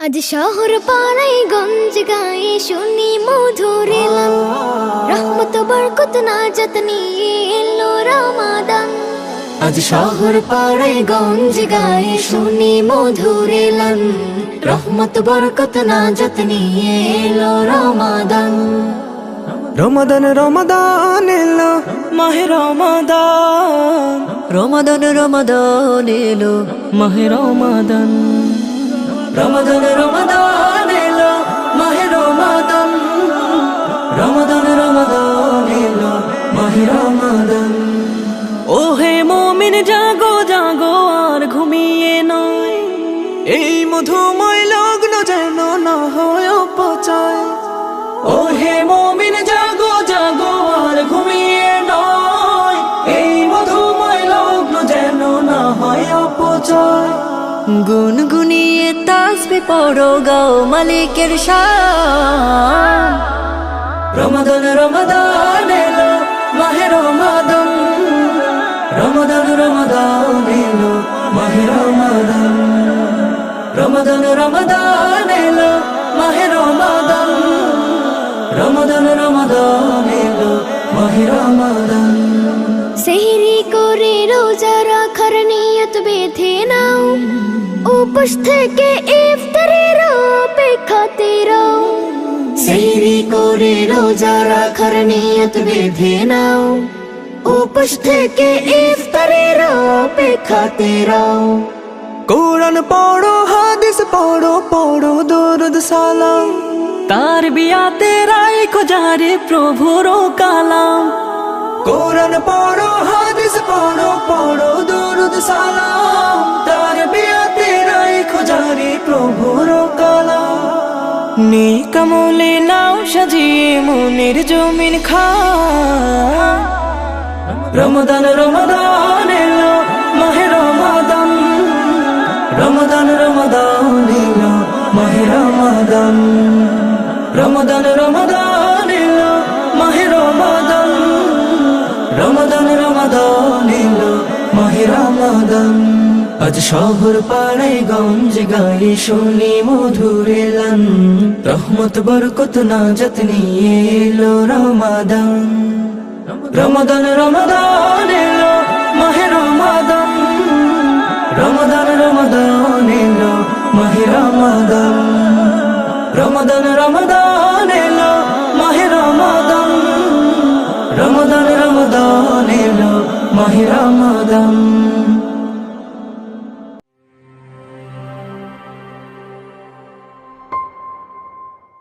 আজ শহর পাড়ায় গঞ্জ গায়ে শুনি মধুর এলান, রহমত বরকত নাজাত নিয়ে এলো রমাদান। আজ শহর পাড়ায় গঞ্জ গায়ে শুনি মধুর এলান, রহমত বরকত নাজাত নিয়ে এলো রমাদান। রমাদান রমাদান এলো মাহে রমাদান, রমাদান রমাদান এলো মাহে রমাদান, রমাদান রমাদান এলো মাহে রমাদান, রমাদান রমাদান এলো মাহে রমাদান। ও হে মুমিন জাগো জাগো আর ঘুমিয়ে নয়, এই মধুময় লগ্ন যেন না হয় অপচয়। ও হে মুমিন জাগো জাগো আর ঘুমিয়ে নয়, এই মধুময় লগ্ন যেন না হয় অপচয়। গুনগুনিয়ে তাসবিহ পড়ো গাও মালিকের শান, রমাদান রমাদান এলো মাহে রমাদান, রমাদান রমাদান এলো মাহে রমাদান, রমাদান রমাদান এলো মাহে রমাদান, রমাদান রমাদান এলো মাহে রমাদান। সেহরি করে রোজা রাখার নিয়ত বেঁধে নাও, উপোস থেকে ইফতারের অপেক্ষাতে রও। সেহরি করে রোজা রাখার নিয়ত বেঁধে নাও, উপোস থেকে ইফতারের অপেক্ষাতে রও। কোরআন পড়ো হাদিস পড়ো পড়ো দরুদ সালাম, তার বিয়াতে রাখো জারি প্রভুর কালাম। কোরআন পড়ো হাদিস পড়ো পড়ো দরুদ সালাম, তার বিয়াতে রাখো জারি প্রভুর কালাম। নেক আমলে নাও সাজিয়ে মনের জমিন খান, রমাদান রমাদান এলো মাহে রমাদান, রমাদান রমাদান এলো মাহে রমাদান, রমাদান রমাদান এলো মাহে রমাদান, রমাদান রমাদান এলো মাহে রমাদান। আজ শহর পাড়ায় গঞ্জ গায়ে শুনি মধুর এলান, রহমত বরকত নাজাত নিয়ে এলো রমাদান, রমাদান রমাদান এলো মাহে রমাদান, রমাদান রমাদান এলো মাহে রমাদান, রমাদান রমাদান এলো মাহে রমাদান, রমাদান রমাদান এলো মাহে রমাদান।